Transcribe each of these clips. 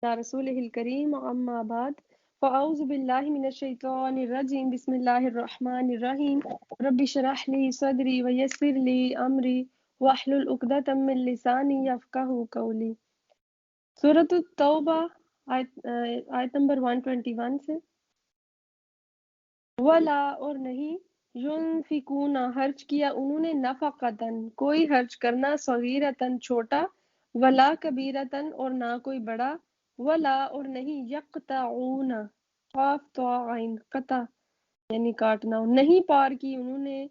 على رسوله الكريم أما بعد فأعوذ بالله من الشيطان الرجيم بسم الله الرحمن الرحيم رب اشرح لي صدري ويسر لي أمري واحلل عقدة من لساني يفقهوا قولي سورۃ التوبہ آیت نمبر 121 سے ولا اور نہیں ينفقون خرچ کیا انہوں نے نفقتن کوئی خرچ کرنا صغیرتن چھوٹا ولا کبیرتن اور نہ کوئی بڑا ولا اور نہیں یقطعون قاف تو عین قطع یعنی کاٹنا نہیں پار کی انہوں نے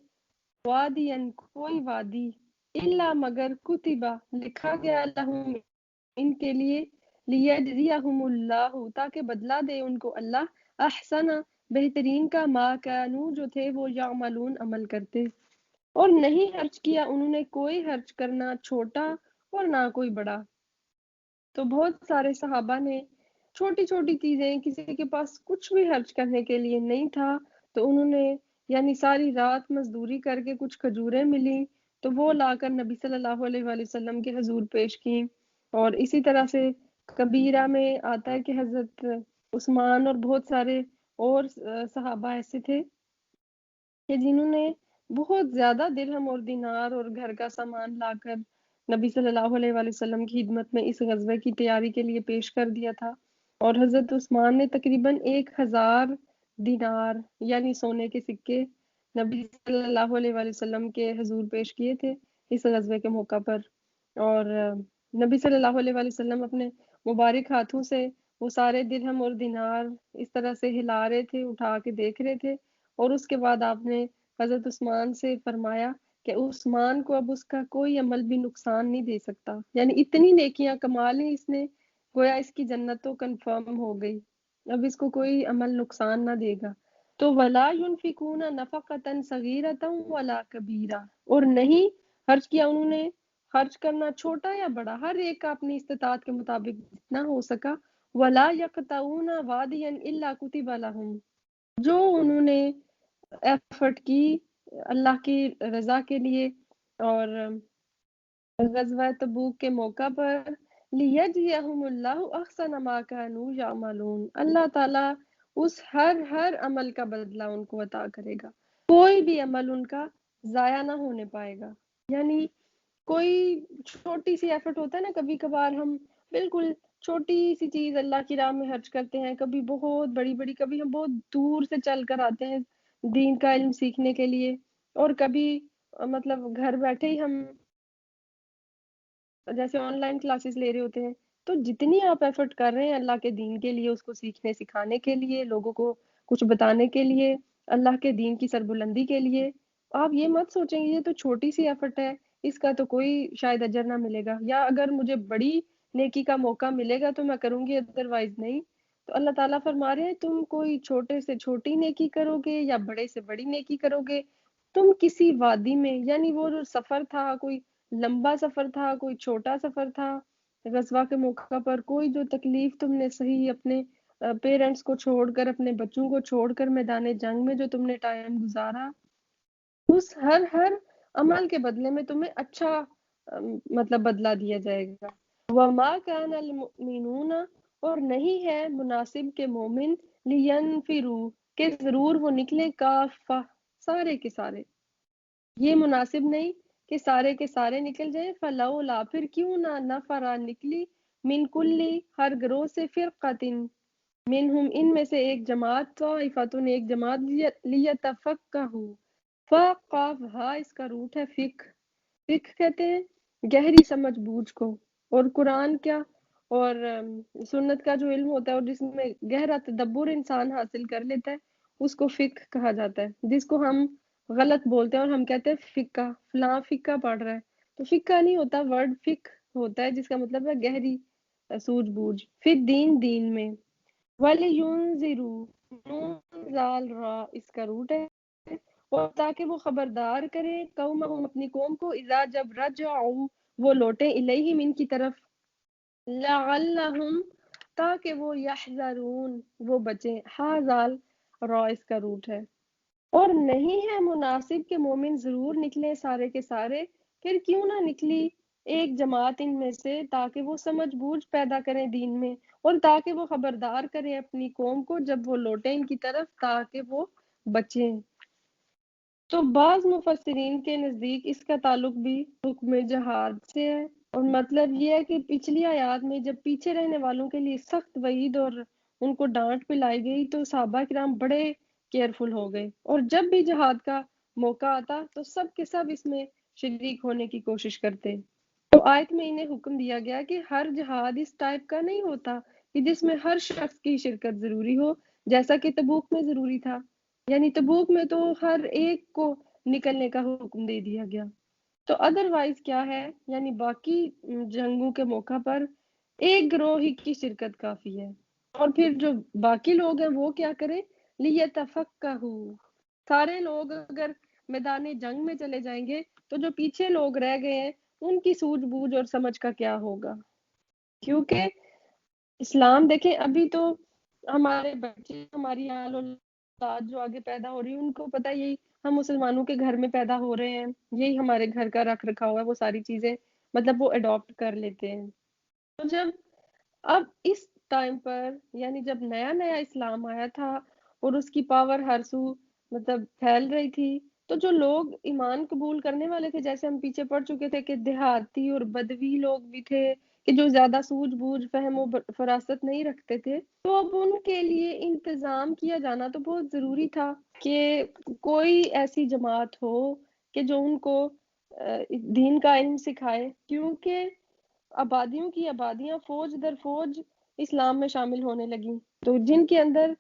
وادین کوئی وادی الا مگر کتبہ لکھا گیا لہم ان کے لیے لیجزیہم اللہ تاکہ بدلہ دے ان کو اللہ احسن بہترین کا ما کانو جو تھے وہ یعملون عمل کرتے اور نہیں خرچ کیا انہوں نے کوئی خرچ کرنا چھوٹا اور نہ کوئی بڑا تو بہت سارے صحابہ نے چھوٹی چھوٹی چیزیں کسی کے پاس کچھ بھی خرچ کرنے کے لیے نہیں تھا تو انہوں نے یعنی ساری رات مزدوری کر کے کچھ کھجوریں ملی تو وہ لا کر نبی صلی اللہ علیہ وآلہ وسلم کے حضور پیش کی اور اسی طرح سے کبیرہ میں آتا ہے کہ حضرت عثمان اور بہت سارے اور صحابہ ایسے تھے کہ جنہوں نے بہت زیادہ درہم اور دینار اور گھر کا سامان لا کر نبی صلی اللہ علیہ وآلہ وسلم کی خدمت میں اس غزوے کی تیاری کے لیے پیش کر دیا تھا اور حضرت عثمان نے تقریباً 1000 دینار یعنی سونے کے سکے نبی صلی اللہ علیہ وآلہ وسلم کے حضور پیش کیے تھے اس غزوے کے موقع پر اور نبی صلی اللہ علیہ وآلہ وسلم اپنے مبارک ہاتھوں سے وہ سارے درہم اور دینار اس طرح سے ہلا رہے تھے اٹھا کے دیکھ رہے تھے اور اس کے بعد آپ نے حضرت عثمان سے فرمایا کہ عثمان کو اب اس کا کوئی عمل بھی نقصان نہیں دے سکتا یعنی اتنی نیکیاں کما لی اس نے گویا اس کی جنت تو کنفرم ہو گئی اب اس کو کوئی عمل نقصان نہ دے گا تو ولا ينفقون نفقة صغيرة ولا كبيرة اور نہیں خرچ کیا انہوں نے خرچ کرنا چھوٹا یا بڑا ہر ایک کا اپنی استطاعت کے مطابق جتنا ہو سکا ولا يقطعون واديا الا كتب لهم جو انہوں نے ایفرٹ کی اللہ کی رضا کے لیے اور غزوہ تبوک کے موقع پر لیجزیہم اللہ احسن ما کانوا یعملون اللہ تعالی اس ہر عمل کا بدلہ ان کو عطا کرے گا کوئی بھی عمل ان کا ضائع نہ ہونے پائے گا یعنی کوئی چھوٹی سی ایفرٹ ہوتا ہے نا کبھی کبھار ہم بالکل چھوٹی سی چیز اللہ کی راہ میں خرچ کرتے ہیں کبھی بہت بڑی کبھی ہم بہت دور سے چل کر آتے ہیں دین کا علم سیکھنے کے لیے اور کبھی مطلب گھر بیٹھے ہی ہم جیسے آن لائن کلاسز لے رہے ہوتے ہیں تو جتنی آپ ایفرٹ کر رہے ہیں اللہ کے دین کے لیے اس کو سیکھنے سکھانے کے لیے لوگوں کو کچھ بتانے کے لیے اللہ کے دین کی سربلندی کے لیے آپ یہ مت سوچیں گے یہ تو چھوٹی سی ایفرٹ ہے اس کا تو کوئی شاید اجر نہ ملے گا یا اگر مجھے بڑی نیکی کا موقع ملے گا تو میں کروں گی ادروائز نہیں تو اللہ تعالیٰ فرما رہے ہیں تم کوئی چھوٹے سے چھوٹی نیکی کرو گے یا بڑے سے بڑی نیکی کرو گے تم کسی وادی میں یعنی وہ جو سفر تھا کوئی لمبا سفر تھا کوئی چھوٹا سفر تھا غزوہ کے موقع پر کوئی جو تکلیف تم نے صحیح اپنے پیرنٹس کو چھوڑ کر اپنے بچوں کو چھوڑ کر میدان جنگ میں جو تم نے ٹائم گزارا اس ہر عمل کے بدلے میں تمہیں اچھا مطلب بدلہ دیا جائے گا وما كان المؤمنون اور نہیں ہے مناسب کے مومن لینفروا کہ ضرور وہ نکلے کافہ سارے کے سارے یہ مناسب نہیں کہ سارے کے سارے نکل جائیں فلولا پھر کیوں نہ نفرا نکلی من کلی ہر گروہ سے فرقتن منہم ان میں سے ایک جماعت طائفتن ایک جماعت لیتفقہوا فقاف ہا اس کا روٹ ہے فقہ کہتے ہیں گہری سمجھ بوجھ کو اور قرآن کیا اور سنت کا جو علم ہوتا ہے اور جس میں گہرا تدبر انسان حاصل کر لیتا ہے اس کو فقہ کہا جاتا ہے جس کو ہم غلط بولتے ہیں اور ہم کہتے ہیں فقہ فلاں فقہ پڑھ رہا ہے تو فقہ نہیں ہوتا ورڈ فقہ ہوتا ہے جس کا مطلب ہے گہری سوجھ بوجھ پھر دین میں وَلِيُنذِرُوا نون زال را اس کا روٹ ہے اور تاکہ وہ خبردار کرے قومہم اپنی قوم کو اذا جب رجعوا وہ لوٹیں الیہم ان کی طرف لعلہم تاکہ وہ یحذرون وہ بچیں حاضال را اس کا روٹ ہے اور نہیں ہے مناسب کہ مومن ضرور نکلے سارے کے سارے پھر کیوں نہ نکلی ایک جماعت ان میں سے، تاکہ وہ سمجھ بوجھ پیدا کریں دین میں، اور تاکہ وہ خبردار کریں اپنی قوم کو جب وہ لوٹیں ان کی طرف، تاکہ وہ بچیں۔ تو بعض مفسرین کے نزدیک اس کا تعلق بھی حکم جہاد سے ہے، اور مطلب یہ ہے کہ پچھلی آیات میں جب پیچھے رہنے والوں کے لیے سخت وعید اور ان کو ڈانٹ پلائی گئی تو صحابہ کرام بڑے کیئرفل ہو گئے، اور جب بھی جہاد کا موقع آتا تو سب کے سب اس میں شریک ہونے کی کوشش کرتے۔ تو آیت میں انہیں حکم دیا گیا کہ ہر جہاد اس ٹائپ کا نہیں ہوتا کہ جس میں ہر شخص کی شرکت ضروری ہو، جیسا کہ تبوک میں ضروری تھا، یعنی تبوک میں تو ہر ایک کو نکلنے کا حکم دے دیا گیا۔ تو ادروائز کیا ہے، یعنی باقی جنگوں کے موقع پر ایک گروہ ہی کی شرکت کافی ہے، اور پھر جو باقی لوگ ہیں وہ کیا کریں، لیتفقہوا، سارے لوگ اگر میدان جنگ میں چلے جائیں گے تو جو پیچھے لوگ رہ گئے ہیں ان کی سوجھ بوجھ اور سمجھ کا کیا ہوگا، کیونکہ اسلام دیکھیں ابھی تو ہمارے بچے، ہماری آل اولاد جو آگے پیدا ہو رہی ہے ان کو پتہ یہی ہم مسلمانوں کے گھر میں پیدا ہو رہے ہیں، یہی ہمارے گھر کا رکھ رکھا ہوا ہے، وہ ساری چیزیں مطلب وہ اڈاپٹ کر لیتے ہیں۔ تو جب اب اس ٹائم پر یعنی جب نیا نیا اسلام آیا تھا اور اس کی پاور ہر سو مطلب پھیل رہی تھی، تو جو لوگ ایمان قبول کرنے والے تھے، جیسے ہم پیچھے پڑھ چکے تھے کہ دیہاتی اور بدوی لوگ بھی تھے کہ جو زیادہ سوجھ بوجھ فہم و فراست نہیں رکھتے تھے، تو اب ان کے لیے انتظام کیا جانا تو بہت ضروری تھا کہ کوئی ایسی جماعت ہو کہ جو ان کو دین کا علم سکھائے، کیونکہ آبادیوں کی آبادیاں فوج در فوج اسلام میں شامل ہونے لگیں، تو جن کے اندر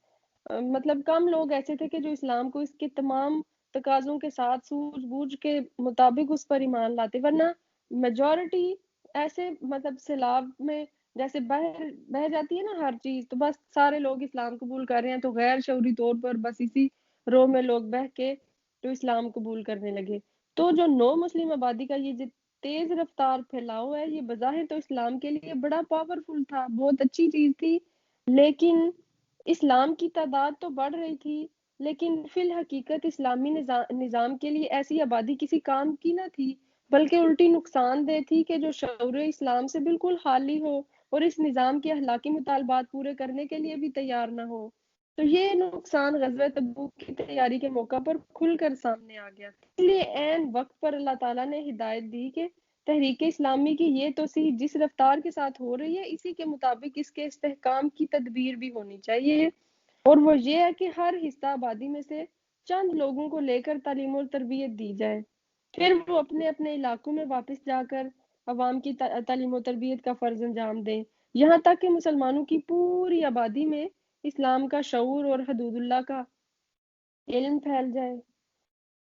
مطلب کم لوگ ایسے تھے کہ جو اسلام کو اس کے تمام تقاضوں کے ساتھ سوجھ بوجھ کے مطابق اس پر ایمان لاتے، ورنہ میجورٹی ایسے مطلب سیلاب میں جیسے بہہ جاتی ہے نا ہر چیز، تو بس سارے لوگ اسلام قبول کر رہے ہیں تو غیر شعوری طور پر بس اسی رو میں لوگ بہہ کے تو اسلام قبول کرنے لگے۔ تو جو نو مسلم آبادی کا یہ تیز رفتار پھیلاؤ ہے، یہ بظاہر تو اسلام کے لیے بڑا پاورفل تھا، بہت اچھی چیز تھی، لیکن اسلام کی تعداد تو بڑھ رہی تھی، لیکن فی الحقیقت اسلامی نظام کے لیے ایسی آبادی کسی کام کی نہ تھی، بلکہ الٹی نقصان دہ تھی کہ جو شعور اسلام سے بالکل خالی ہو اور اس نظام کے اخلاقی مطالبات پورے کرنے کے لیے بھی تیار نہ ہو۔ تو یہ نقصان غزوہ تبوک کی تیاری کے موقع پر کھل کر سامنے آ گیا تھا، اس لیے عین وقت پر اللہ تعالیٰ نے ہدایت دی کہ تحریک اسلامی کی یہ توسیع جس رفتار کے ساتھ ہو رہی ہے اسی کے مطابق اس کے استحکام کی تدبیر بھی ہونی چاہیے، اور وہ یہ ہے کہ ہر حصہ آبادی میں سے چند لوگوں کو لے کر تعلیم اور تربیت دی جائے، پھر وہ اپنے اپنے علاقوں میں واپس جا کر عوام کی تعلیم و تربیت کا فرض انجام دیں، یہاں تک کہ مسلمانوں کی پوری آبادی میں اسلام کا شعور اور حدود اللہ کا علم پھیل جائے۔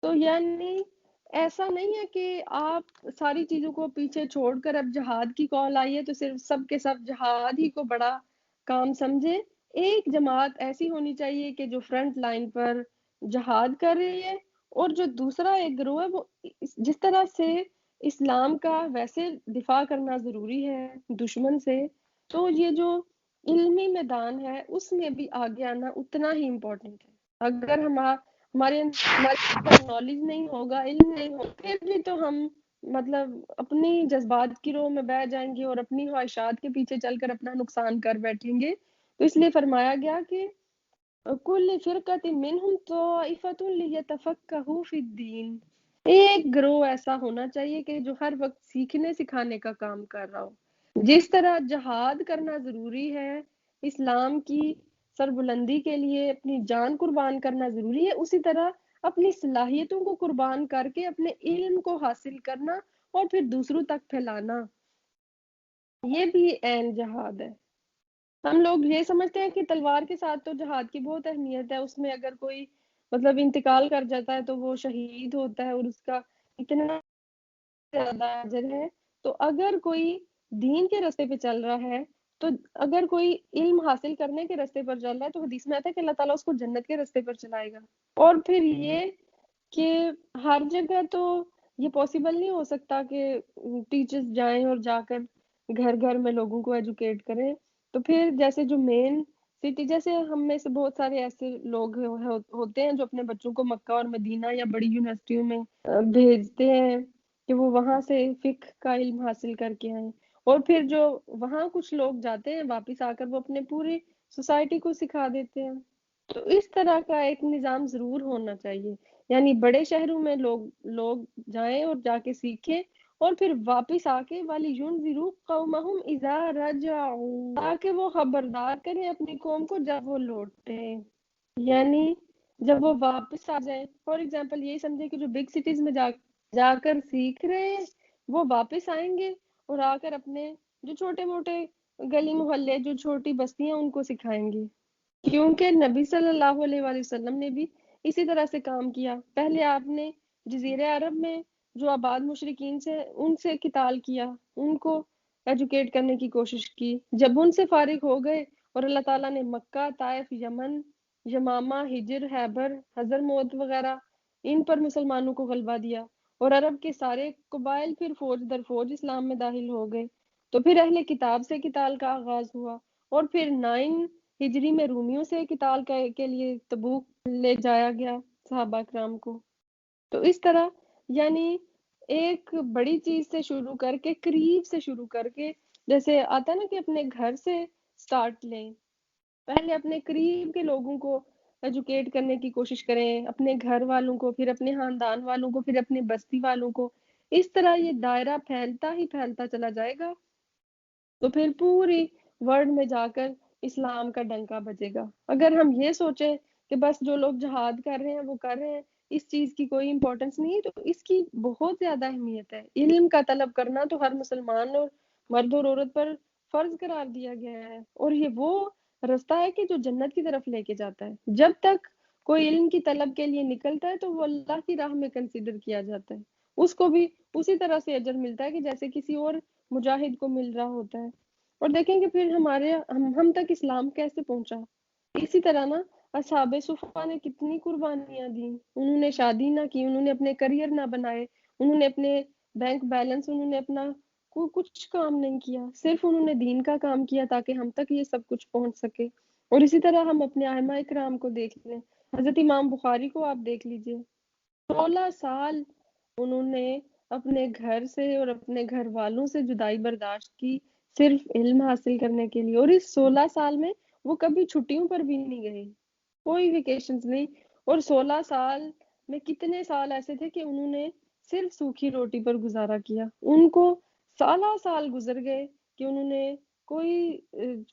تو یعنی ایسا نہیں ہے کہ آپ ساری چیزوں کو پیچھے چھوڑ کر اب جہاد کی کال آئی ہے تو صرف سب کے سب جہاد ہی کو بڑا کام سمجھے۔ ایک جماعت ایسی ہونی چاہیے کہ جو فرنٹ لائن پر جہاد کر رہی ہے، اور جو دوسرا ایک گروہ ہے وہ جس طرح سے اسلام کا ویسے دفاع کرنا ضروری ہے دشمن سے، تو یہ جو علمی میدان ہے اس میں بھی آگے آنا اتنا ہی امپورٹنٹ ہے۔ اگر ہمارے نالج نہیں ہوگا، علم نہیں ہوگا، پھر بھی تو ہم مطلب اپنی جذبات کی رو میں بہ جائیں گے اور اپنی خواہشات کے پیچھے چل کر اپنا نقصان کر بیٹھیں گے۔ تو اس لیے فرمایا گیا کہ کل فرقۃ منہم طائفۃ لیتفقہوا فی الدین، ایک گروہ ایسا ہونا چاہیے کہ جو ہر وقت سیکھنے سکھانے کا کام کر رہا ہو۔ جس طرح جہاد کرنا ضروری ہے اسلام کی سربلندی کے لیے، اپنی جان قربان کرنا ضروری ہے، اسی طرح اپنی صلاحیتوں کو قربان کر کے اپنے علم کو حاصل کرنا اور پھر دوسروں تک پھیلانا، یہ بھی عین جہاد ہے۔ ہم لوگ یہ سمجھتے ہیں کہ تلوار کے ساتھ تو جہاد کی بہت اہمیت ہے، اس میں اگر کوئی مطلب انتقال کر جاتا ہے تو وہ شہید ہوتا ہے اور اس کا اتنا زیادہ اجر ہے۔ تو اگر کوئی دین کے راستے پہ چل رہا ہے، تو اگر کوئی علم حاصل کرنے کے راستے پر چل رہا ہے تو حدیث میں آتا ہے کہ اللہ تعالیٰ اس کو جنت کے راستے پر چلائے گا۔ اور پھر یہ کہ ہر جگہ تو یہ پاسبل نہیں ہو سکتا کہ ٹیچرز جائیں اور جا کر گھر گھر میں لوگوں کو ایجوکیٹ کریں، تو پھر جیسے جو مین سٹی، جیسے ہم میں سے بہت سارے ایسے لوگ ہوتے ہیں جو اپنے بچوں کو مکہ اور مدینہ یا بڑی یونیورسٹیوں میں بھیجتے ہیں، کہ وہ وہاں سے فقہ کا علم حاصل کر کے آئیں، اور پھر جو وہاں کچھ لوگ جاتے ہیں واپس آ کر وہ اپنے پوری سوسائٹی کو سکھا دیتے ہیں۔ تو اس طرح کا ایک نظام ضرور ہونا چاہیے، یعنی بڑے شہروں میں لوگ جائیں اور جا کے سیکھیں، اور پھر واپس آ کے وَلِيُنذِرُوا قَوْمَهُمْ إِذَا رَجَعُوا، تاکہ وہ خبردار کریں اپنی قوم کو جب وہ لوٹیں، یعنی جب وہ واپس آ جائیں۔ فار ایگزامپل یہی سمجھے کہ جو بگ سٹیز میں جا کر سیکھ رہے ہیں وہ واپس آئیں گے اور آ کر اپنے جو چھوٹے موٹے گلی محلے جو چھوٹی بستیاں ان کو سکھائیں گے، کیونکہ نبی صلی اللہ علیہ وآلہ وسلم نے بھی اسی طرح سے کام کیا۔ پہلے آپ نے جزیرہ عرب میں جو آباد مشرکین سے ان سے قتال کیا، ان کو ایجوکیٹ کرنے کی کوشش کی، جب ان سے فارغ ہو گئے اور اللہ تعالیٰ نے مکہ، طائف، یمن، یمامہ، ہجر، خیبر، حضرموت وغیرہ ان پر مسلمانوں کو غلبہ دیا، اور عرب کے سارے قبائل پھر فوج در فوج اسلام میں داخل ہو گئے، تو پھر اہل کتاب سے قتال کا آغاز ہوا، اور پھر 9 ہجری میں رومیوں سے قتال کے لیے تبوک لے جایا گیا صحابہ کرام کو۔ تو اس طرح یعنی ایک بڑی چیز سے شروع کر کے، قریب سے شروع کر کے، جیسے آتا نا کہ اپنے گھر سے سٹارٹ لیں، پہلے اپنے قریب کے لوگوں کو ایجوکیٹ کرنے کی کوشش کریں، اپنے گھر والوں کو، پھر اپنے خاندان والوں کو، پھر اپنے بستی والوں کو، اس طرح یہ دائرہ پھیلتا ہی پھیلتا چلا جائے گا، تو پھر پوری ورلڈ میں جا کر اسلام کا ڈنکا بجے گا۔ اگر ہم یہ سوچیں کہ بس جو لوگ جہاد کر رہے ہیں وہ کر رہے ہیں، اس چیز کی کوئی امپورٹنس نہیں ہے، تو اس کی بہت زیادہ اہمیت ہے۔ علم کا طلب کرنا تو ہر مسلمان اور مرد اور عورت پر فرض قرار دیا گیا ہے، اور یہ وہ رستہ ہے کہ جو جنت کی طرف لے کے جاتا ہے۔ جب تک کوئی علم کی طلب کے لیے نکلتا ہے تو وہ اللہ کی راہ میں کنسیڈر کیا جاتا ہے، اس کو بھی اسی طرح سے اجر ملتا ہے کہ جیسے کسی اور مجاہد کو مل رہا ہوتا ہے۔ اور دیکھیں کہ پھر ہم تک اسلام کیسے پہنچا، اسی طرح نا اصحاب صفا نے کتنی قربانیاں دی، انہوں نے شادی نہ کی، انہوں نے اپنے کریئر نہ بنائے، انہوں نے اپنے بینک بیلنس، انہوں نے اپنا کوئی کچھ کام نہیں کیا، صرف انہوں نے دین کا کام کیا تاکہ ہم تک یہ سب کچھ پہنچ سکے۔ اور اسی طرح ہم اپنے ائمہ اکرام کو دیکھ لیں، حضرت امام بخاری کو آپ دیکھ لیجئے، 16 سال انہوں نے اپنے گھر سے اور اپنے گھر والوں سے جدائی برداشت کی، صرف علم حاصل کرنے کے لیے، اور اس 16 سال میں وہ کبھی چھٹیوں پر بھی نہیں گئے، کوئی ویکیشنز نہیں، اور 16 سال میں کتنے سال ایسے تھے کہ انہوں نے صرف سوکھی روٹی پر گزارا کیا، ان کو سال گزر گئے کہ انہوں نے کوئی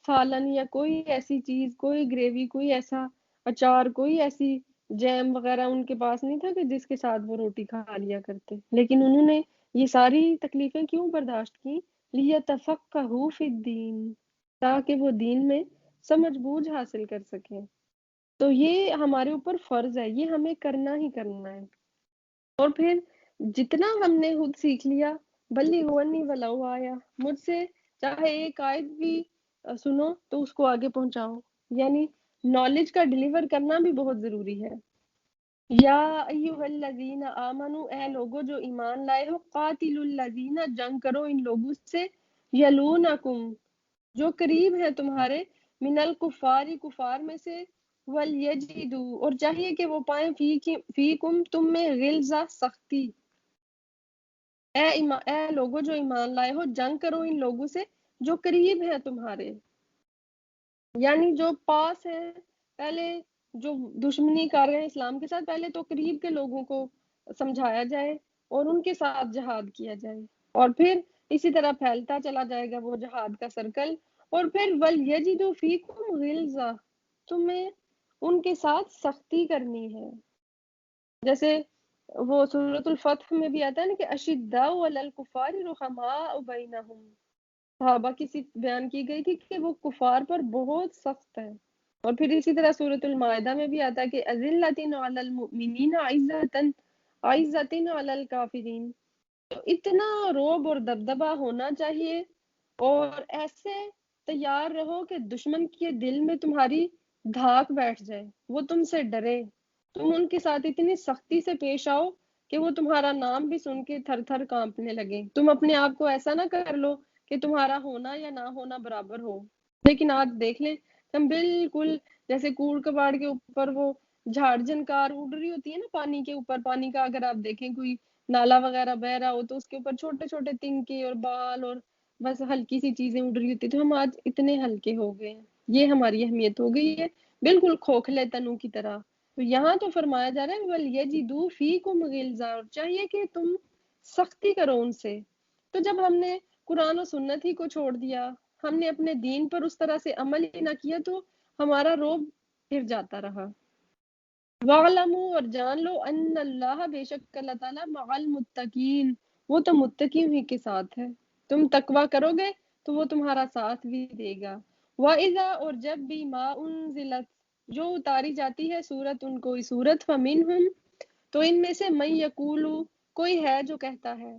سالن یا کوئی ایسی چیز، کوئی گریوی، کوئی ایسا اچار، کوئی ایسی جیم وغیرہ ان کے پاس نہیں تھا کہ جس کے ساتھ وہ روٹی کھا لیا کرتے، لیکن انہوں نے یہ ساری تکلیفیں کیوں برداشت کی؟ لِيَتَفَقَّهُوا فِي الدِّينِ، تاکہ وہ دین میں سمجھ بوجھ حاصل کر سکیں۔ تو یہ ہمارے اوپر فرض ہے، یہ ہمیں کرنا ہی کرنا ہے۔ اور پھر جتنا ہم نے خود سیکھ لیا، بَلِّغُوا عَنِّی وَلَوْ آیَہ، مجھ سے چاہے ایک آیت بھی سنو تو اس کو آگے پہنچاؤ، یعنی نالج کا ڈیلیور کرنا بھی بہت ضروری ہے۔ یا ایھا الذین آمنو، اے لوگو جو ایمان لائے ہو، قاتلوا الذین، جنگ کرو ان لوگوں سے، یلونکم، جو قریب ہیں تمہارے، من الکفار، کفار میں سے، ولیجدوا، اور چاہیے کہ وہ پائیں فیکم، تم میں، غلظہ، سختی۔ اے لوگو جو ایمان لائے ہو، جنگ کرو ان لوگوں سے جو قریب ہیں تمہارے، یعنی جو پاس ہیں، پہلے جو دشمنی کر رہے ہیں اسلام کے ساتھ، پہلے تو قریب کے لوگوں کو سمجھایا جائے اور ان کے ساتھ جہاد کیا جائے، اور پھر اسی طرح پھیلتا چلا جائے گا وہ جہاد کا سرکل، اور پھر وَلْيَجِدُوا فِيكُمْ غِلْظَةً، تمہیں ان کے ساتھ سختی کرنی ہے، جیسے وہ سورۃ الفتح میں بھی آتا ہے نا کہ اشداء علی الکفار رحماء بینہم، صحابہ کی بیان کی گئی تھی کہ وہ کفار پر بہت سخت ہے، اور پھر اسی طرح سورۃ المائدہ میں بھی آتا ہے کہ اذلۃ علی المؤمنین عزۃ علی الکافرین، تو اتنا رعب اور دبدبہ ہونا چاہیے، اور ایسے تیار رہو کہ دشمن کے دل میں تمہاری دھاک بیٹھ جائے، وہ تم سے ڈرے، تم ان کے ساتھ اتنی سختی سے پیش آؤ کہ وہ تمہارا نام بھی سن کے تھر تھر کانپنے لگے، تم اپنے آپ کو ایسا نہ کر لو کہ تمہارا ہونا یا نہ ہونا برابر ہو۔ لیکن آج دیکھ لیں، ہم بالکل جیسے کوڑ کباڑ کے اوپر وہ جھاڑ جنکار اڑ رہی ہوتی ہے نا پانی کے اوپر، پانی کا اگر آپ دیکھیں کوئی نالا وغیرہ بہ رہا ہو تو اس کے اوپر چھوٹے چھوٹے تنکے اور بال اور بس ہلکی سی چیزیں اڑ رہی ہوتی، تو ہم آج اتنے ہلکے ہو گئے ہیں، یہ ہماری اہمیت ہو گئی ہے، بالکل کھوکھلے تنوں کی طرح۔ تو یہاں تو فرمایا جا رہا ہے وَلْيَجِدُوا فِيكُمْ غِلْظَةً، اور چاہیے کہ تم سختی کرو ان سے۔ تو جب ہم نے قرآن و سنت ہی کو چھوڑ دیا، ہم نے اپنے دین پر اس طرح سے عمل ہی نہ کیا، تو ہمارا روب پھر جاتا رہا۔ وَاعْلَمُوا، اور جان لو، ان اللہ، بے شک اللہ تعالیٰ، مع المتقین، وہ تو متقیوں ہی کے ساتھ ہے۔ تم تقوی کرو گے تو وہ تمہارا ساتھ بھی دے گا۔ وَإِذَا، اور جب بھی، ما انزلت، جو اتاری جاتی ہے سورت، ان کوئی سورت، فمنہم، تو ان میں سے من یقول، کوئی ہے جو کہتا ہے،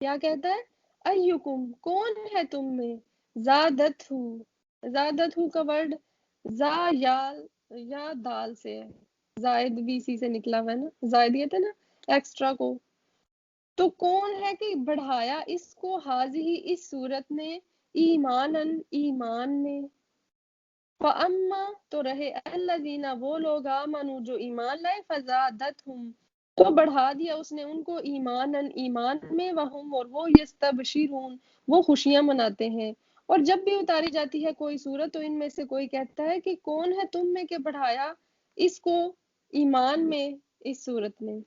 کیا کہتا ہے، ایکم، کون ہے تم میں، زادت ہو کا ورڈ زا یا دال سے ہے، زائد بھی اسی سے نکلا ہوا ہے نا، زائد یہ تھا نا ایکسٹرا کو، تو کون ہے کہ بڑھایا اس کو، حاضی، اس صورت نے، ایمان میں، فَأَمَّا، تو رہے، الَّذِينَ، وہ لوگ، آمنوا، جو ایمان لائے، فَزَادَتْهُمْ، تو بڑھا دیا اس نے ان کو، ایمان میں، وَهُمْ، اور وہ، يَسْتَبْشِرُونَ، وہ خوشیاں مناتے ہیں۔ اور جب بھی اتاری جاتی ہے کوئی صورت، تو ان میں سے کوئی کہتا ہے کہ کون ہے تم میں کہ بڑھایا اس کو ایمان میں، اس صورت میں۔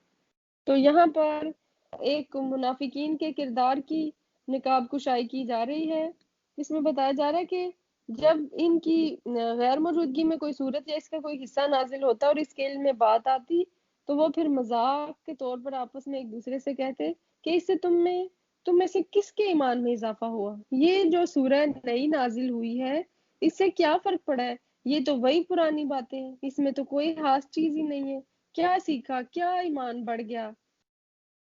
تو یہاں پر ایک منافقین کے کردار کی نقاب کشائی کی جا رہی ہے، اس میں بتایا جا رہا ہے کہ جب ان کی غیر موجودگی میں کوئی صورت یا اس کا کوئی حصہ نازل ہوتا اور اس کے علم میں بات آتی، تو وہ پھر مذاق کے طور پر آپس میں ایک دوسرے سے کہتے کہ اس سے تم میں سے کس کے ایمان میں اضافہ ہوا، یہ جو سورہ نئی نازل ہوئی ہے اس سے کیا فرق پڑا ہے، یہ تو وہی پرانی باتیں ہیں، اس میں تو کوئی خاص چیز ہی نہیں ہے، کیا سیکھا، کیا ایمان بڑھ گیا۔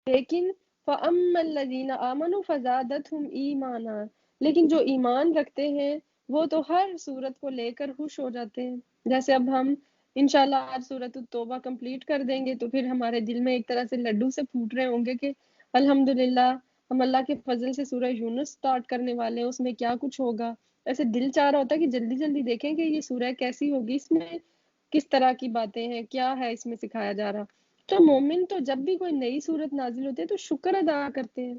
لیکن فَأَمَّا الَّذِينَ آمَنُوا فَزَادَتْهُمْ ایمانا، لیکن جو ایمان رکھتے ہیں وہ تو ہر صورت کو لے کر خوش ہو جاتے ہیں۔ جیسے اب ہم انشاءاللہ آج سورۃ التوبہ کمپلیٹ کر دیں گے تو پھر ہمارے دل میں ایک طرح سے لڈو سے پھوٹ رہے ہوں گے کہ الحمدللہ ہم اللہ کے فضل سے سورہ یونس سٹارٹ کرنے والے ہیں، اس میں کیا کچھ ہوگا۔ ایسے دل چاہ رہا ہوتا ہے کہ جلدی جلدی دیکھیں کہ یہ سورہ کیسی ہوگی، اس میں کس طرح کی باتیں ہیں، کیا ہے اس میں سکھایا جا رہا۔ تو مومن تو جب بھی کوئی نئی صورت نازل ہوتی ہے تو شکر ادا کرتے ہیں،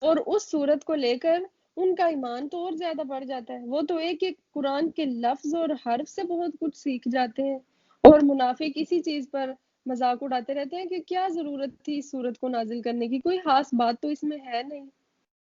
اور اس صورت کو لے کر ان کا ایمان تو اور زیادہ بڑھ جاتا ہے، وہ تو ایک ایک قرآن کے لفظ اور حرف سے بہت کچھ سیکھ جاتے ہیں۔ اور منافق اسی چیز پر مذاق اڑاتے رہتے ہیں کہ کیا ضرورت تھی اس صورت کو نازل کرنے کی، کوئی خاص بات تو اس میں ہے نہیں۔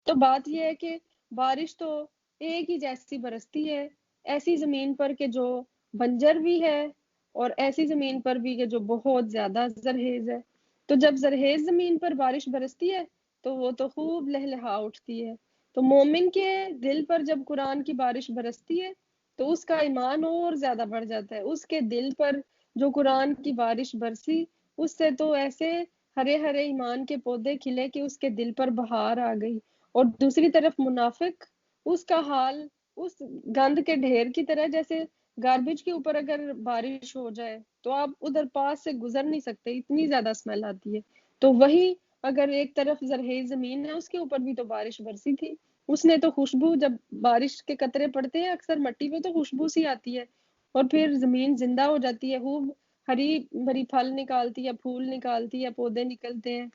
تو بات یہ ہے کہ بارش تو ایک ہی جیسی برستی ہے، ایسی زمین پر کہ جو بنجر بھی ہے اور ایسی زمین پر بھی کہ جو بہت زیادہ زرخیز ہے۔ تو جب زرخیز زمین پر بارش برستی ہے تو وہ تو خوب لہلہا اٹھتی ہے۔ تو مومن کے دل پر جب قرآن کی بارش برستی ہے تو اس کا ایمان اور زیادہ بڑھ جاتا ہے، اس کے دل پر جو قرآن کی بارش برسی اس سے تو ایسے ہرے ہرے ایمان کے پودے کھلے کہ اس کے دل پر بہار آ گئی۔ اور دوسری طرف منافق، اس کا حال اس گند کے ڈھیر کی طرح، جیسے گاربیج کے اوپر اگر بارش ہو جائے تو آپ ادھر پاس سے گزر نہیں سکتے، اتنی زیادہ اسمیل آتی ہے۔ تو وہی اگر ایک طرف زرخیز زمین ہے اس کے اوپر بھی تو بارش برسی تھی، اس نے تو خوشبو، جب بارش کے قطرے پڑتے ہیں اکثر مٹی پہ تو خوشبو سی آتی ہے، اور پھر زمین زندہ ہو جاتی ہے، خوب ہری بھری پھل نکالتی ہے، پھول نکالتی ہے، پودے نکلتے ہیں،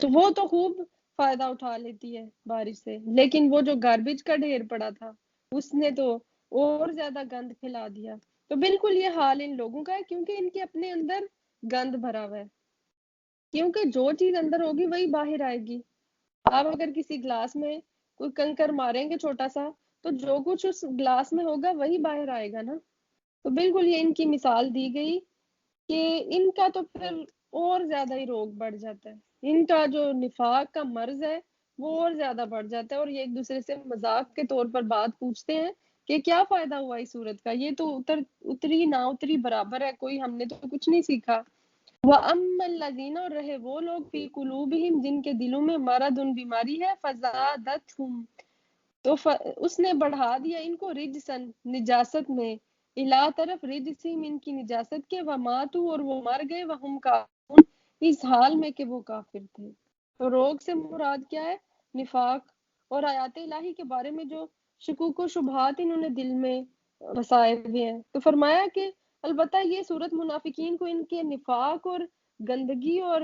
تو وہ تو خوب فائدہ اٹھا لیتی ہے بارش سے۔ لیکن وہ جو گاربیج کا ڈھیر پڑا تھا اس نے تو اور زیادہ گند پھیلا دیا۔ تو بالکل یہ حال ان لوگوں کا ہے، کیونکہ ان کے اپنے اندر گند بھرا ہوا ہے، کیونکہ جو چیز اندر ہوگی وہی باہر آئے گی۔ آپ اگر کسی گلاس میں کوئی کنکر ماریں گے چھوٹا سا، تو جو کچھ اس گلاس میں ہوگا وہی باہر آئے گا نا۔ تو بالکل یہ ان کی مثال دی گئی کہ ان کا تو پھر اور زیادہ ہی روگ بڑھ جاتا ہے، ان کا جو نفاق کا مرض ہے وہ اور زیادہ بڑھ جاتا ہے، اور یہ ایک دوسرے سے مذاق کے طور پر بات پوچھتے ہیں کہ کیا فائدہ ہوا اس صورت کا، یہ تو اتری نہ اتری برابر ہے، کوئی ہم نے تو کچھ نہیں سیکھا۔ وَأَمَّا الَّذِينَ، اور رہے وہ لوگ، فی قلوبہم، جن کے دلوں میں مرض، بیماری ہے، فزادتہم، تو اس نے بڑھا دیا ان کو، رجسن، نجاست میں، الا طرف، رجسیم، ان کی نجاست کے، وماتو، اور وہ مر گئے، وہم کافرون، اس حال میں کہ وہ کافر تھے۔ تو روگ سے مراد کیا ہے، نفاق، اور آیات الہی کے بارے میں جو شکوک و شبہات انہوں نے دل میں بسائے ہوئے ہیں، تو فرمایا کہ البتہ یہ صورت منافقین کو ان کے نفاق اور گندگی اور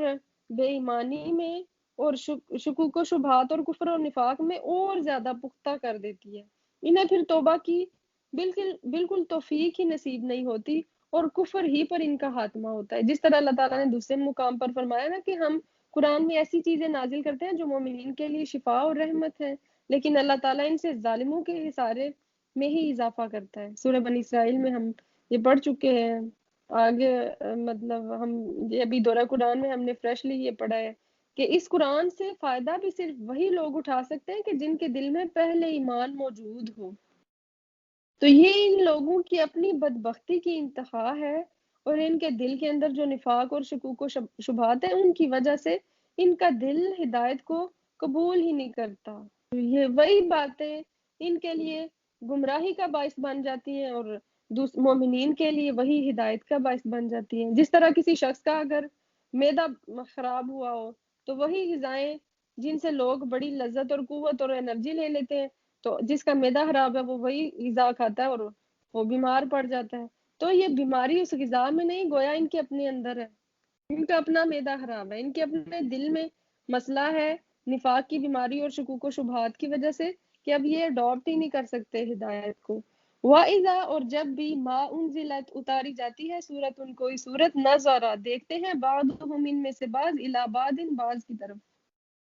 بے ایمانی میں اور شکوک و شبہات اور کفر و نفاق میں اور زیادہ پختہ کر دیتی ہے۔ انہیں پھر توبہ کی بالکل توفیق ہی نصیب نہیں ہوتی اور کفر ہی پر ان کا خاتمہ ہوتا ہے۔ جس طرح اللہ تعالیٰ نے دوسرے مقام پر فرمایا نا کہ ہم قرآن میں ایسی چیزیں نازل کرتے ہیں جو مومنین کے لیے شفا اور رحمت ہے، لیکن اللہ تعالیٰ ان سے ظالموں کے حصارے میں ہی اضافہ کرتا ہے۔ سورہ بنی اسرائیل میں ہم یہ پڑھ چکے ہیں۔ آگے مطلب ہم یہ ابھی دورہ قرآن میں ہم نے فریشلی یہ پڑھا ہے کہ اس قرآن سے فائدہ بھی صرف وہی لوگ اٹھا سکتے ہیں کہ جن کے دل میں پہلے ایمان موجود ہو۔ تو یہ ان لوگوں کی اپنی بدبختی کی انتہا ہے، اور ان کے دل کے اندر جو نفاق اور شکوک و شبہات ہیں ان کی وجہ سے ان کا دل ہدایت کو قبول ہی نہیں کرتا۔ یہ وہی باتیں ان کے لیے گمراہی کا باعث بن جاتی ہیں اور مومنین کے لیے وہی ہدایت کا باعث بن جاتی ہیں۔ جس طرح کسی شخص کا اگر معدہ خراب ہوا ہو تو وہی غذائیں جن سے لوگ بڑی لذت اور قوت اور انرجی لے لیتے ہیں، تو جس کا معدہ خراب ہے وہ وہی غذا کھاتا ہے اور وہ بیمار پڑ جاتا ہے۔ تو یہ بیماری اس غذا میں نہیں، گویا ان کے اپنے اندر ہے، ان کا اپنا معدہ خراب ہے، ان کے اپنے دل میں مسئلہ ہے نفاق کی بیماری اور شکوک و شبہات کی وجہ سے کہ اب یہ اڈاپٹ ہی نہیں کر سکتے ہدایت کو۔ وَإِذَا اور جب بھی ما انزلت اتاری جاتی ہے سورت ان کوئی سورت نظرہ دیکھتے ہیں بعضهم ان میں سے بعض الی بعض بعض کی طرف،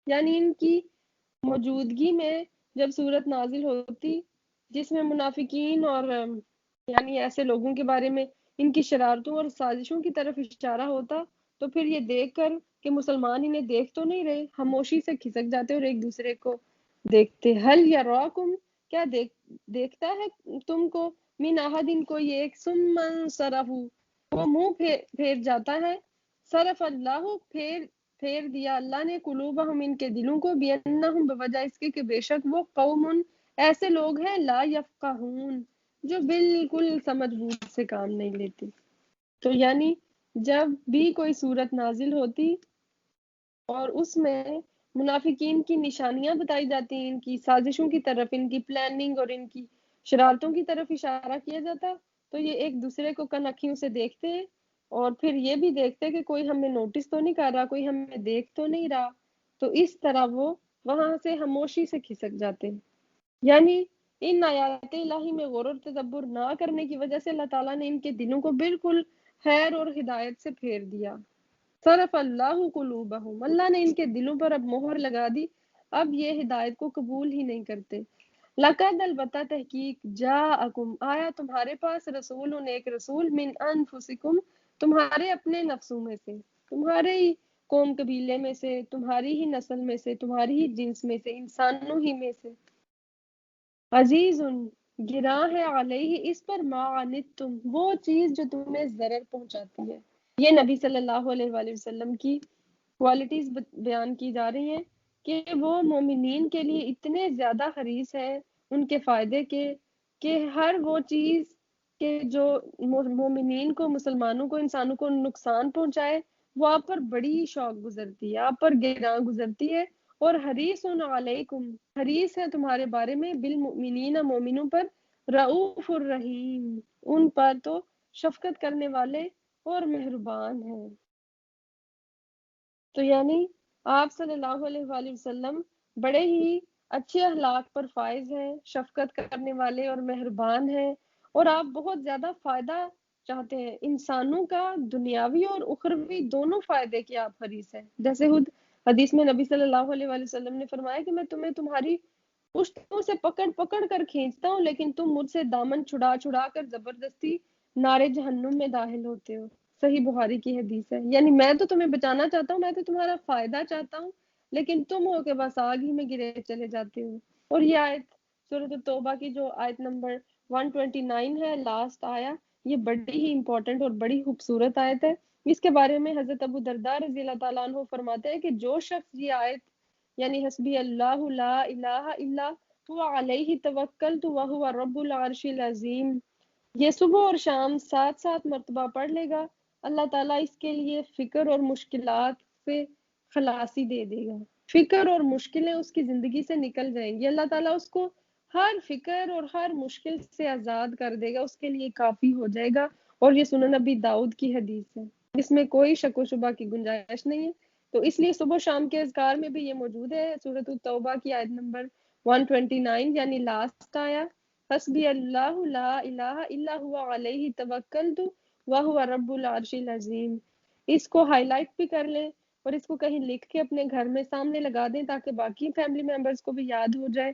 یعنی ان کی موجودگی میں جب سورت نازل ہوتی جس میں منافقین اور یعنی ایسے لوگوں کے بارے میں ان کی شرارتوں اور سازشوں کی طرف اشارہ ہوتا، تو پھر یہ دیکھ کر کہ مسلمان انہیں دیکھ تو نہیں رہے، خاموشی سے کھسک جاتے اور ایک دوسرے کو دیکھتے۔ حل یراکم کیا دیکھتا ہے تم کو، من احد کوئی ایک، ثم انصرفوا وہ منہ پھیر جاتا ہے، صرف اللہ پھیر دیا اللہ نے قلوبہم ان کے دلوں کو، بینہم بوجہ اس کے کہ بے شک وہ قوم ایسے لوگ ہیں لا یفقہون جو بالکل سمجھ بوجھ سے کام نہیں لیتے۔ تو یعنی جب بھی کوئی صورت نازل ہوتی اور اس میں منافقین کی نشانیاں بتائی جاتی ہیں، ان کی سازشوں کی طرف، ان کی پلاننگ اور ان کی شرارتوں کی طرف اشارہ کیا جاتا، تو یہ ایک دوسرے کو کن اکھیوں سے دیکھتے ہیں اور پھر یہ بھی دیکھتے کہ کوئی ہمیں نوٹس تو نہیں کر رہا، کوئی ہمیں دیکھ تو نہیں رہا، تو اس طرح وہ وہاں سے خاموشی سے کھسک جاتے ہیں۔ یعنی ان آیات الہی میں غور و تدبر نہ کرنے کی وجہ سے اللہ تعالیٰ نے ان کے دلوں کو بالکل خیر اور ہدایت سے پھیر دیا۔ صرف اللہ قلوبہم اللہ نے ان کے دلوں پر اب مہر لگا دی، اب یہ ہدایت کو قبول ہی نہیں کرتے۔ لقد البتہ تحقیق جاءکم آیا تمہارے پاس رسول ایک رسول من انفسکم تمہارے اپنے نفسوں میں سے، تمہارے ہی قوم قبیلے میں سے، تمہاری ہی نسل میں سے، تمہاری ہی جنس میں سے، انسانوں ہی میں سے، عزیز گراں ہے علیہ اس پر ما عنتم وہ چیز جو تمہیں ضرر پہنچاتی ہے۔ یہ نبی صلی اللہ علیہ وآلہ وسلم کی کوالٹیز بیان کی جا رہی ہیں کہ وہ مومنین کے لیے اتنے زیادہ حریص ہیں ان کے فائدے کے کہ ہر وہ چیز کہ جو مومنین کو، مسلمانوں کو، انسانوں کو نقصان پہنچائے وہ آپ پر بڑی شوق گزرتی ہے، آپ پر گراں گزرتی ہے، اور حریص علیکم حریص ہے تمہارے بارے میں، بالمؤمنین مومنوں پر، رؤوف الرحیم ان پر تو شفقت کرنے والے اور مہربان ہیں۔ تو یعنی آپ صلی اللہ علیہ وآلہ وسلم بڑے ہی اچھے اخلاق پر فائز ہیں، شفقت کرنے والے اور مہربان ہیں، اور آپ بہت زیادہ فائدہ چاہتے ہیں، انسانوں کا دنیاوی اور اخروی دونوں فائدے کی آپ حریص ہیں۔ جیسے خود حدیث میں نبی صلی اللہ علیہ وآلہ وسلم نے فرمایا کہ میں تمہیں تمہاری پشتوں سے پکڑ کر کھینچتا ہوں لیکن تم مجھ سے دامن چھڑا کر زبردستی نارے جہنم میں داخل ہوتے ہو۔ صحیح بخاری کی حدیث ہے۔ یعنی میں تو تمہیں بچانا چاہتا ہوں، میں تو تمہارا فائدہ چاہتا ہوں، لیکن تم ہو کے بس آگ ہی میں گرے چلے جاتے ہو۔ اور یہ آیت سورۃ التوبہ کی جو آیت نمبر 129 ہے، لاسٹ آیا، یہ بڑی ہی امپورٹنٹ اور بڑی خوبصورت آیت ہے۔ اس کے بارے میں حضرت ابو درداء رضی اللہ تعالیٰ عنہ فرماتے ہیں کہ جو شخص یہ آیت یعنی حسبی اللہ لا الہ الا هو علیہ توکلت وہو رب العرش العظیم یہ صبح اور شام 7 مرتبہ پڑھ لے گا، اللہ تعالیٰ اس کے لیے فکر اور مشکلات سے خلاصی دے دے گا، فکر اور مشکلیں اس کی زندگی سے نکل جائیں گی، اللہ تعالیٰ اس کو ہر فکر اور ہر مشکل سے آزاد کر دے گا، اس کے لیے کافی ہو جائے گا۔ اور یہ سنن نبی داؤد کی حدیث ہے، اس میں کوئی شک و شبہ کی گنجائش نہیں ہے تو اس لیے صبح و شام کے اذکار میں بھی یہ موجود ہے. سورۃ التوبہ کی آیت نمبر 129 یعنی لاسٹ آیا، حسبی اللہ لا الہ الا ہوا علیہ توکلت وہو رب العرش العظیم. اس کو ہائی لائٹ بھی کر لیں اور اس کو کہیں لکھ کے اپنے گھر میں سامنے لگا دیں تاکہ باقی فیملی ممبرز کو بھی یاد ہو جائے.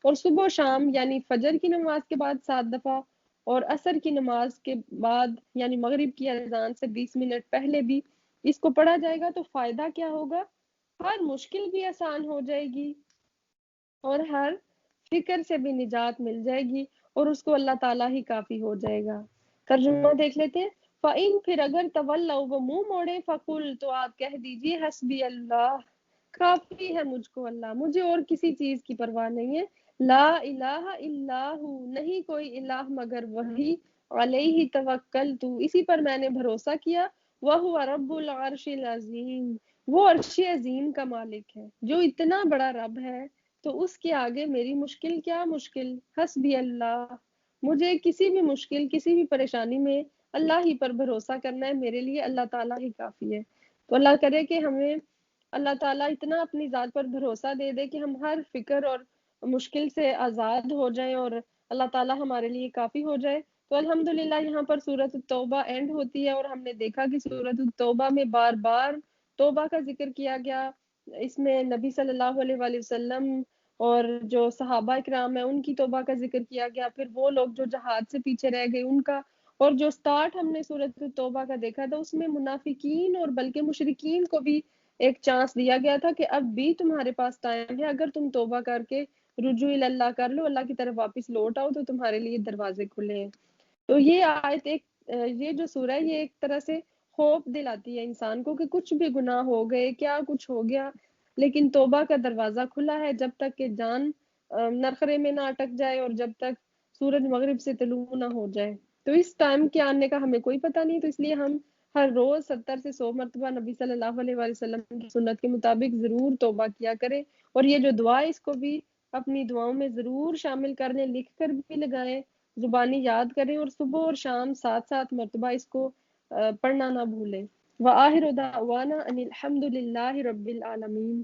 اور صبح و شام یعنی فجر کی نماز کے بعد 7 دفعہ اور عصر کی نماز کے بعد یعنی مغرب کی اذان سے 20 منٹ پہلے بھی اس کو پڑھا جائے گا تو فائدہ کیا ہوگا؟ ہر مشکل بھی آسان ہو جائے گی اور ہر فکر سے بھی نجات مل جائے گی اور اس کو اللہ تعالیٰ ہی کافی ہو جائے گا. ترجمہ دیکھ لیتے ہیں. فَإِن پھر اگر تولوا وہ منہ موڑے فقل تو آپ کہہ دیجئے حسبی اللہ کافی ہے مجھ کو اللہ، مجھے اور کسی چیز کی پرواہ نہیں ہے. لا الہ الا ہو نہیں کوئی الہ مگر وہی، علیہ توکلت اسی پر میں نے بھروسہ کیا، وہو رب العرش العظیم وہ عرش عظیم کا مالک ہے. جو اتنا بڑا رب ہے تو اس کے آگے میری مشکل کیا مشکل. حسبی اللہ مجھے کسی بھی مشکل کسی بھی پریشانی میں اللہ ہی پر بھروسہ کرنا ہے، میرے لیے اللہ تعالیٰ ہی کافی ہے. تو اللہ کرے کہ ہمیں اللہ تعالیٰ اتنا اپنی ذات پر بھروسہ دے دے کہ ہم ہر فکر اور مشکل سے آزاد ہو جائیں اور اللہ تعالیٰ ہمارے لیے کافی ہو جائے. تو الحمدللہ یہاں پر سورۃ التوبہ اینڈ ہوتی ہے اور ہم نے دیکھا کہ سورۃ التوبہ میں بار بار توبہ کا ذکر کیا گیا. اس میں نبی صلی اللہ علیہ وآلہ وسلم اور جو صحابہ اکرام ہیں ان کی توبہ کا ذکر کیا گیا، پھر وہ لوگ جو جہاد سے پیچھے رہ گئے ان کا، اور جو سٹارٹ ہم نے سورۃ التوبہ کا دیکھا تھا اس میں منافقین اور بلکہ مشرکین کو بھی ایک چانس دیا گیا تھا کہ اب بھی تمہارے پاس ٹائم ہے، اگر تم توبہ کر کے رجوع اللہ کر لو، اللہ کی طرف واپس لوٹ آؤ تو تمہارے لیے دروازے کھلے ہیں. تو یہ آیت یہ جو سورہ ہے یہ ایک طرح سے ہوپ دلاتی ہے انسان کو کہ کچھ بھی گناہ ہو گئے، کیا کچھ ہو گیا، لیکن توبہ کا دروازہ کھلا ہے جب تک کہ جان نرخرے میں نہ اٹک جائے اور جب تک سورج مغرب سے طلوع نہ ہو جائے. تو اس ٹائم کے آنے کا ہمیں کوئی پتہ نہیں، تو اس لیے ہم ہر روز 70 سے 100 مرتبہ نبی صلی اللہ علیہ وآلہ وسلم کی سنت کے مطابق ضرور توبہ کیا کریں. اور یہ جو دعا ہے اس کو بھی اپنی دعاؤں میں ضرور شامل کر لیں، لکھ کر بھی لگائیں، زبانی یاد کریں اور صبح اور شام 7 مرتبہ اس کو پڑھنا نہ بھولیں. وآخر دعوانا ان الحمد للہ رب العالمین.